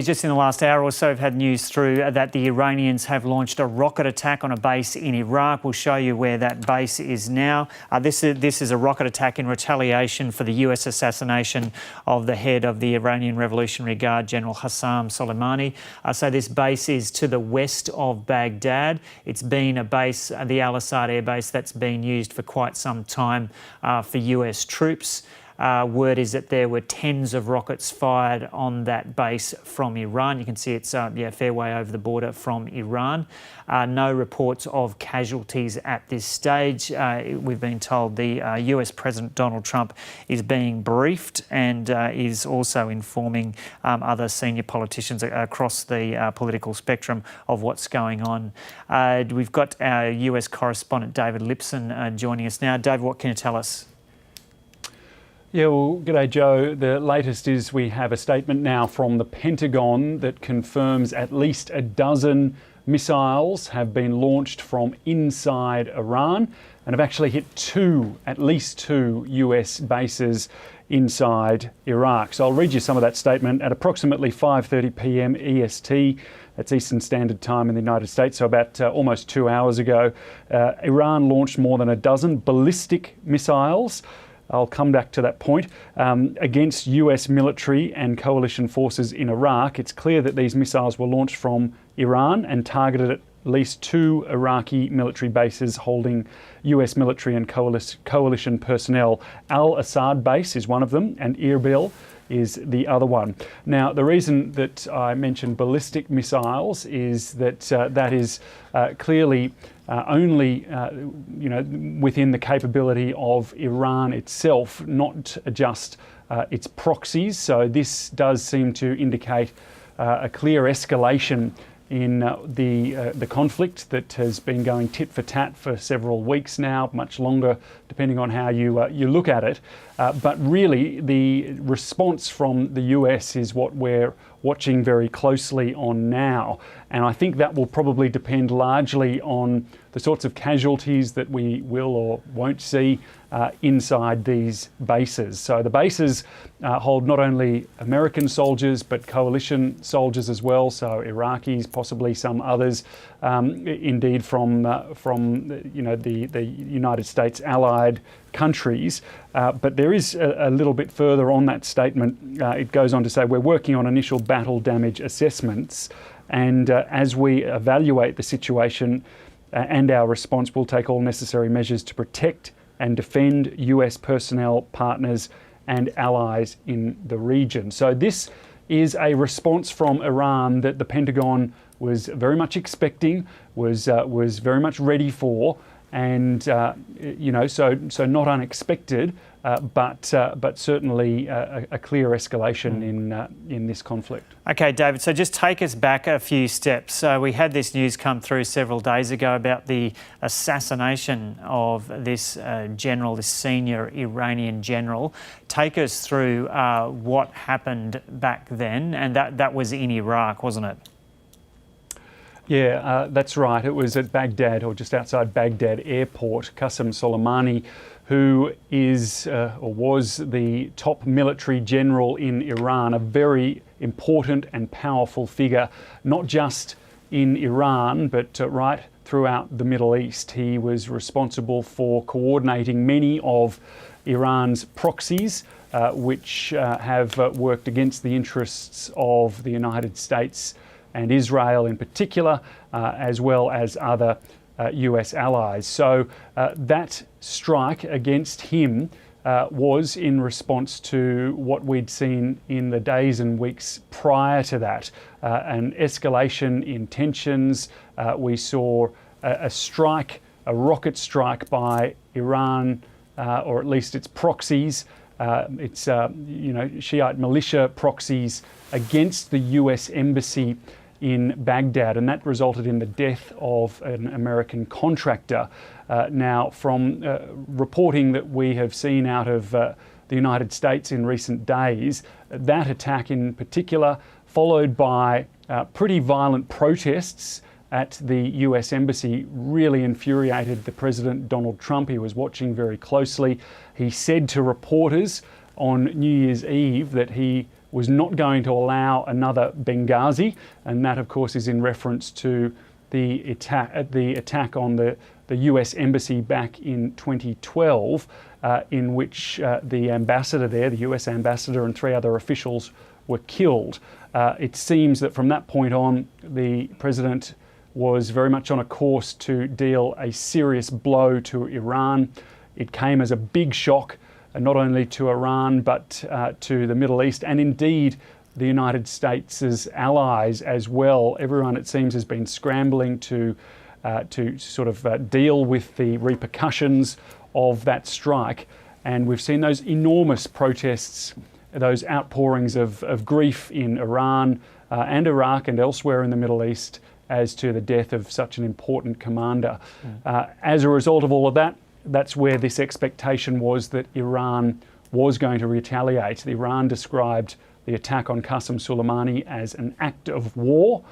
Just in the last hour or so, we've had news through that the Iranians have launched a rocket attack on a base in Iraq. We'll show you where that base is now. This is a rocket attack in retaliation for the US assassination of the head of the Iranian Revolutionary Guard, General Qasem Soleimani. So this base is to the west of Baghdad. It's been a base, the Al-Assad Air Base, that's been used for quite some time for US troops. Word is that there were tens of rockets fired on that base from Iran. You can see it's a fair way over the border from Iran. No reports of casualties at this stage. We've been told the US President Donald Trump is being briefed and is also informing other senior politicians across the political spectrum of what's going on. We've got our US correspondent David Lipson joining us now. David, what can you tell us? Yeah, well, g'day Joe. The latest is we have a statement now from the Pentagon that confirms at least a dozen missiles have been launched from inside Iran and have actually hit at least two US bases inside Iraq. So I'll read you some of that statement. At approximately 5:30 p.m. EST, that's Eastern Standard Time in the United States, so about almost 2 hours ago, Iran launched more than a dozen ballistic missiles. I'll come back to that point, against US military and coalition forces in Iraq. It's clear that these missiles were launched from Iran and targeted at least two Iraqi military bases holding US military and coalition personnel. Al-Assad base is one of them, and Erbil is the other one. Now, the reason that I mentioned ballistic missiles is that that is clearly only within the capability of Iran itself, not just its proxies. So this does seem to indicate a clear escalation in the conflict that has been going tit for tat for several weeks now, much longer depending on how you look at it. But really the response from the US is what we're watching very closely on now. And I think that will probably depend largely on the sorts of casualties that we will or won't see inside these bases. So the bases hold not only American soldiers but coalition soldiers as well, so Iraqis, possibly some others, indeed from the United States allied countries. But there is a little bit further on that statement. It goes on to say, we're working on initial battle damage assessments, and as we evaluate the situation and our response, we'll take all necessary measures to protect and defend US personnel, partners and allies in the region. So this is a response from Iran that the Pentagon was very much expecting, was very much ready for, and so not unexpected, but certainly a clear escalation in this conflict. Okay, David, so just take us back a few steps. We had this news come through several days ago about the assassination of this general, this senior Iranian general. Take us through what happened back then, and that was in Iraq, wasn't it? Yeah, that's right. It was at Baghdad, or just outside Baghdad airport. Qasem Soleimani, who is or was the top military general in Iran, a very important and powerful figure, not just in Iran, but right throughout the Middle East. He was responsible for coordinating many of Iran's proxies, which have worked against the interests of the United States and Israel in particular, as well as other US allies. So that strike against him was in response to what we'd seen in the days and weeks prior to that, an escalation in tensions. We saw a rocket strike by Iran, or at least its proxies, its Shiite militia proxies against the US embassy in Baghdad, and that resulted in the death of an American contractor. Now, from reporting that we have seen out of the United States in recent days, that attack in particular, followed by pretty violent protests at the US embassy, really infuriated the President Donald Trump. He was watching very closely. He said to reporters on New Year's Eve that he was not going to allow another Benghazi, and that, of course, is in reference to the attack on the US embassy back in 2012, in which the ambassador there, the US ambassador, and 3 other officials were killed. It seems that from that point on, the president was very much on a course to deal a serious blow to Iran. It came as a big shock, not only to Iran, but to the Middle East, and indeed the United States' allies as well. Everyone, it seems, has been scrambling to sort of deal with the repercussions of that strike. And we've seen those enormous protests, those outpourings of grief in Iran and Iraq and elsewhere in the Middle East as to the death of such an important commander. As a result of all of that, that's where this expectation was that Iran was going to retaliate. Iran described the attack on Qasem Soleimani as an act of war,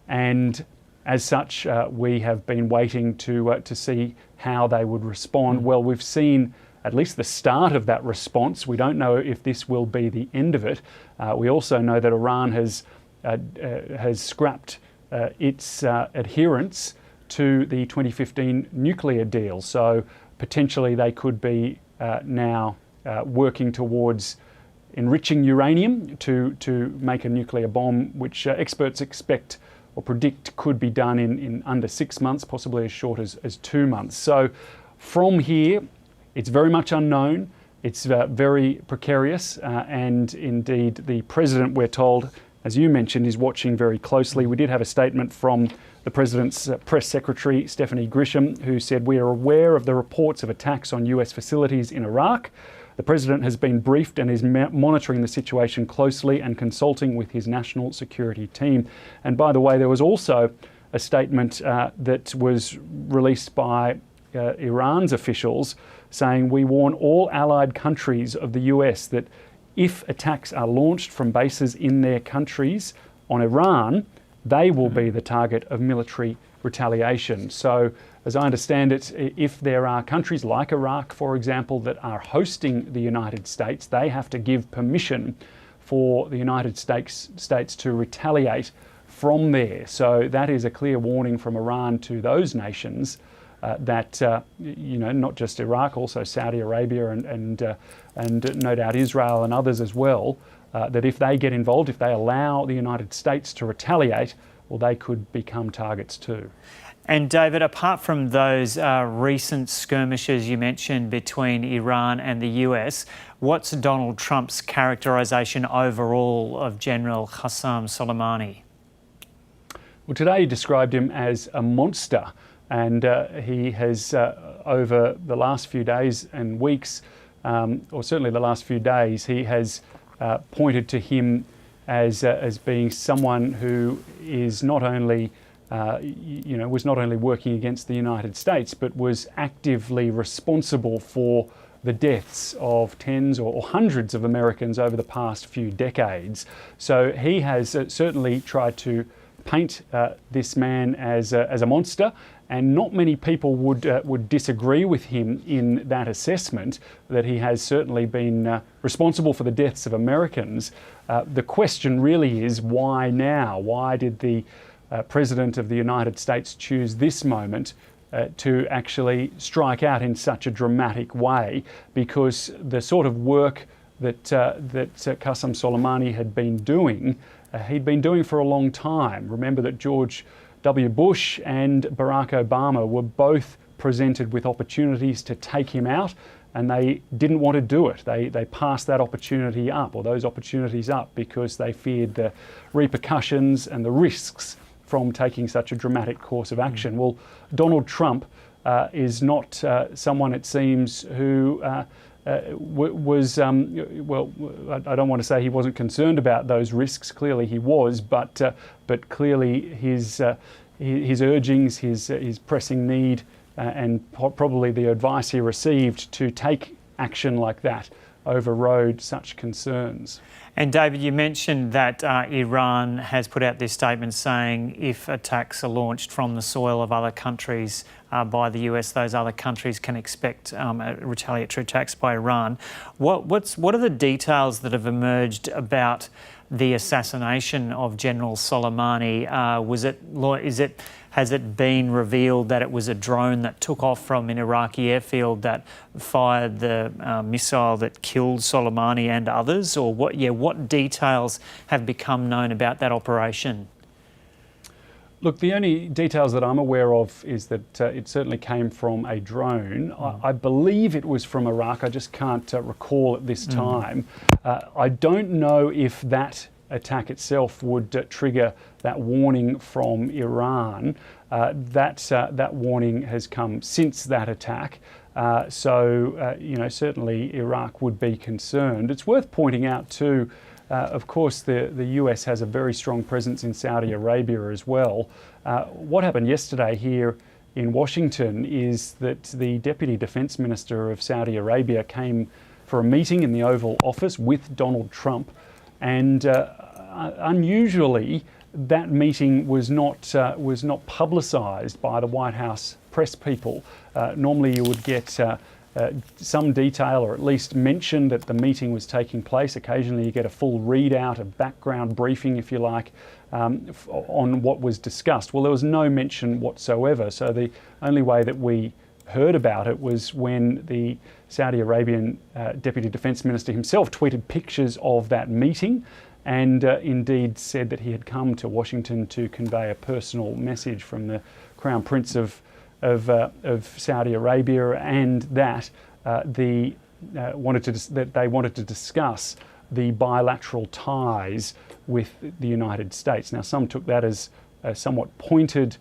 and as such, we have been waiting to see how they would respond. Well, we've seen at least the start of that response. We don't know if this will be the end of it. We also know that Iran has scrapped its adherence to the 2015 nuclear deal. So potentially they could be now working towards enriching uranium to make a nuclear bomb, which experts expect or predict could be done in under 6 months, possibly as short as 2 months. So from here, it's very much unknown. It's very precarious, and indeed the president, we're told, as you mentioned, is watching very closely. We did have a statement from the president's press secretary, Stephanie Grisham, who said, "We are aware of the reports of attacks on US facilities in Iraq. The president has been briefed and is monitoring the situation closely and consulting with his national security team." And by the way, there was also a statement that was released by Iran's officials saying, "We warn all allied countries of the US that if attacks are launched from bases in their countries on Iran, they will be the target of military retaliation." So, as I understand it, if there are countries like Iraq, for example, that are hosting the United States, they have to give permission for the United States to retaliate from there. So that is a clear warning from Iran to those nations that not just Iraq, also Saudi Arabia and no doubt Israel and others as well, that if they get involved, if they allow the United States to retaliate, well, they could become targets too. And David, apart from those recent skirmishes you mentioned between Iran and the US, what's Donald Trump's characterisation overall of General Qasem Soleimani? Well, today he described him as a monster. And he has, over the last few days and weeks, or certainly the last few days, he has pointed to him as being someone who is not only, was not only working against the United States, but was actively responsible for the deaths of tens or hundreds of Americans over the past few decades. So he has certainly tried to paint this man as a monster. And not many people would disagree with him in that assessment, that he has certainly been responsible for the deaths of Americans. The question really is, why now? Why did the President of the United States choose this moment to actually strike out in such a dramatic way? Because the sort of work that Qasem Soleimani had been doing, he'd been doing for a long time. Remember that George W. Bush and Barack Obama were both presented with opportunities to take him out, and they didn't want to do it. They passed that opportunity up, or those opportunities up, because they feared the repercussions and the risks from taking such a dramatic course of action. Well, Donald Trump is not someone, it seems, who was, I don't want to say he wasn't concerned about those risks. Clearly he was, but clearly his urgings, his pressing need, and probably the advice he received to take action like that overrode such concerns. And David, you mentioned that Iran has put out this statement saying if attacks are launched from the soil of other countries by the US, those other countries can expect retaliatory attacks by Iran. What are the details that have emerged about the assassination of General Soleimani. Has it been revealed that it was a drone that took off from an Iraqi airfield that fired the missile that killed Soleimani and others? Or what details have become known about that operation? Look, the only details that I'm aware of is that it certainly came from a drone. I believe it was from Iraq. I just can't recall at this time. I don't know if that attack itself would trigger that warning from Iran. That warning has come since that attack. Certainly Iraq would be concerned. It's worth pointing out too, of course, the US has a very strong presence in Saudi Arabia as well. What happened yesterday here in Washington is that the Deputy Defence Minister of Saudi Arabia came for a meeting in the Oval Office with Donald Trump, and unusually, that meeting was not publicised by the White House press people. Normally, you would get some detail, or at least mention that the meeting was taking place. Occasionally you get a full readout, a background briefing, if you like, on what was discussed. Well, there was no mention whatsoever. So the only way that we heard about it was when the Saudi Arabian Deputy Defence Minister himself tweeted pictures of that meeting, and indeed said that he had come to Washington to convey a personal message from the Crown Prince of Saudi Arabia, and that they wanted to discuss the bilateral ties with the United States. Now, some took that as a somewhat pointed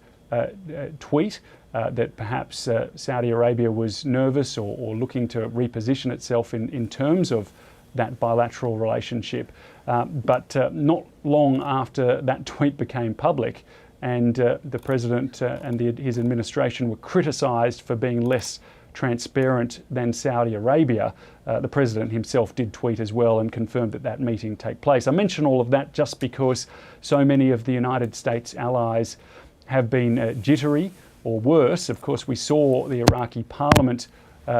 tweet, that perhaps Saudi Arabia was nervous or looking to reposition itself in terms of that bilateral relationship. But not long after that tweet became public, and the President and his administration were criticised for being less transparent than Saudi Arabia, the President himself did tweet as well and confirmed that meeting take place. I mention all of that just because so many of the United States allies have been jittery, or worse. Of course, we saw the Iraqi parliament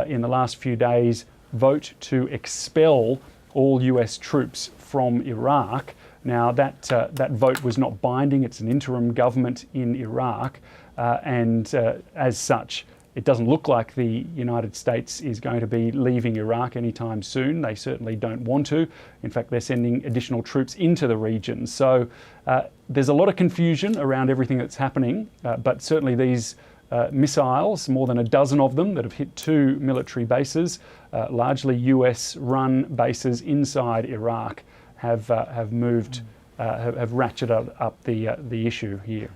in the last few days vote to expel all US troops from Iraq. Now, that vote was not binding. It's an interim government in Iraq, and as such, it doesn't look like the United States is going to be leaving Iraq anytime soon. They certainly don't want to. In fact, they're sending additional troops into the region. So there's a lot of confusion around everything that's happening, but certainly these missiles, more than a dozen of them that have hit 2 military bases, largely US-run bases inside Iraq, have ratcheted up the issue here.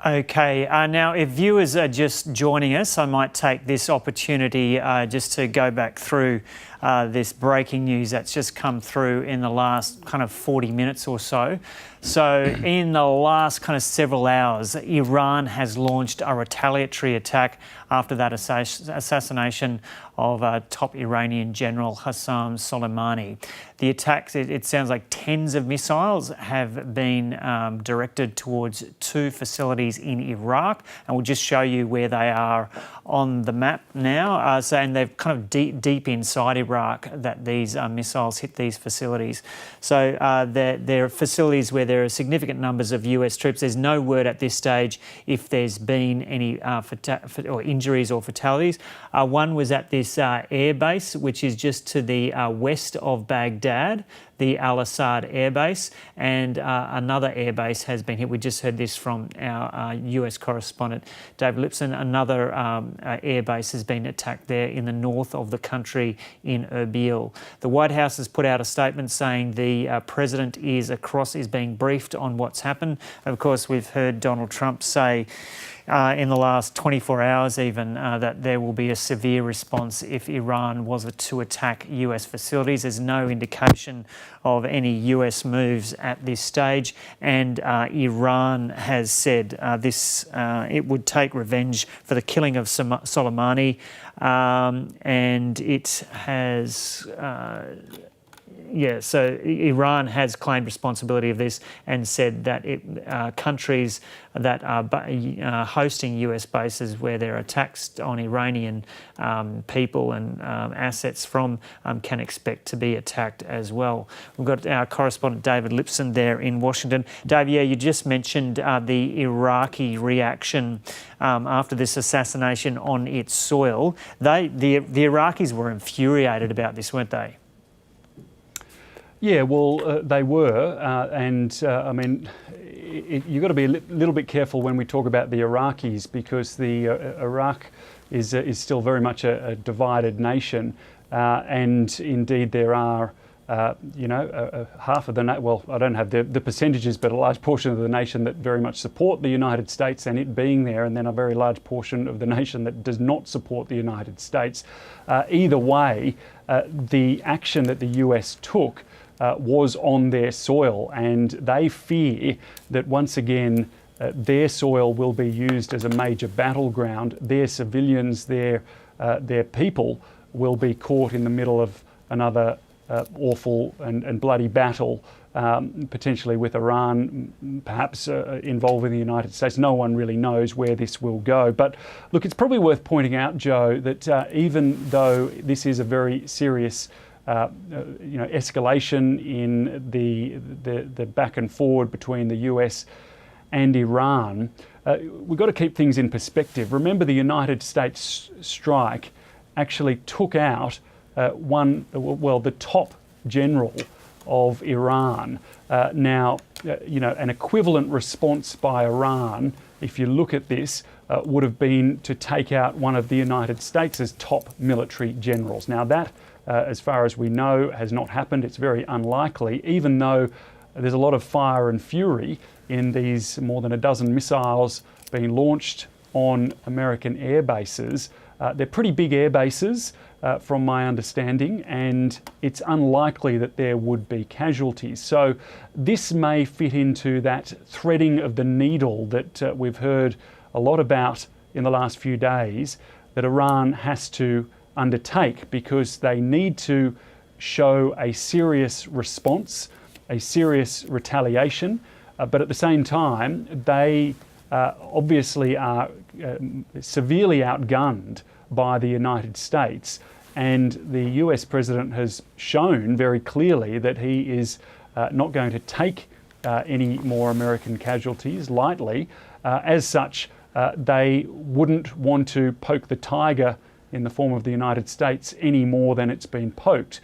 Okay, now if viewers are just joining us, I might take this opportunity just to go back through this breaking news that's just come through in the last kind of 40 minutes or so. So in the last kind of several hours, Iran has launched a retaliatory attack after that assassination of top Iranian General Qasem Soleimani. The attacks, it sounds like tens of missiles have been directed towards 2 facilities in Iraq, and we'll just show you where they are on the map now. And they're kind of deep inside Iraq that these missiles hit these facilities. So there are facilities where there are significant numbers of US troops. There's no word at this stage if there's been any or injuries or fatalities. One was at this air base, which is just to the west of Baghdad, the Al-Assad air base, and another air base has been hit. We just heard this from our US correspondent, David Lipson. Another air base has been attacked there in the north of the country in Erbil. The White House has put out a statement saying the president is being briefed on what's happened. Of course, we've heard Donald Trump say in the last 24 hours even that there will be a severe response if Iran was to attack US facilities. There's no indication of any US moves at this stage, and Iran has said it would take revenge for the killing of Soleimani, and it has Yeah, so Iran has claimed responsibility of this and said that countries that are hosting US bases where there are attacks on Iranian people and assets from can expect to be attacked as well. We've got our correspondent David Lipson there in Washington. Dave, yeah, you just mentioned the Iraqi reaction after this assassination on its soil. The Iraqis were infuriated about this, weren't they? Yeah, well, they were, I mean, you've got to be a little bit careful when we talk about the Iraqis, because the Iraq is still very much a divided nation, and indeed there are, half of the well, I don't have the percentages, but a large portion of the nation that very much support the United States and it being there, and then a very large portion of the nation that does not support the United States. Either way, the action that the US took was on their soil, and they fear that once again their soil will be used as a major battleground. Their civilians, their people will be caught in the middle of another awful and bloody battle, potentially with Iran, perhaps involving the United States. No one really knows where this will go. But look, it's probably worth pointing out, Joe, that even though this is a very serious escalation in the back and forward between the US and Iran, we've got to keep things in perspective. Remember, the United States strike actually took out the top general of Iran. Now, an equivalent response by Iran, if you look at this, would have been to take out one of the United States' top military generals. Now that, as far as we know, has not happened. It's very unlikely, even though there's a lot of fire and fury in these more than a dozen missiles being launched on American air bases. They're pretty big air bases, from my understanding, and it's unlikely that there would be casualties. So this may fit into that threading of the needle that we've heard a lot about in the last few days, that Iran has to undertake, because they need to show a serious response, a serious retaliation, but at the same time they obviously are severely outgunned by the United States, and the US president has shown very clearly that he is not going to take any more American casualties lightly. As such, they wouldn't want to poke the tiger in the form of the United States any more than it's been poked.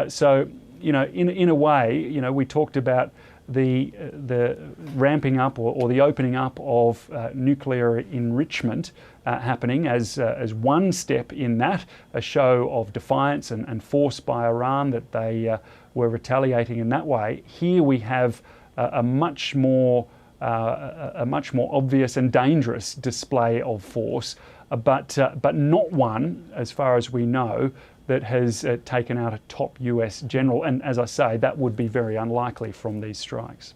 So, in a way, we talked about the ramping up or the opening up of nuclear enrichment happening as one step in that, a show of defiance and force by Iran that they were retaliating in that way. Here we have a much more obvious and dangerous display of force, but not one, as far as we know, that has taken out a top US general. And as I say, that would be very unlikely from these strikes.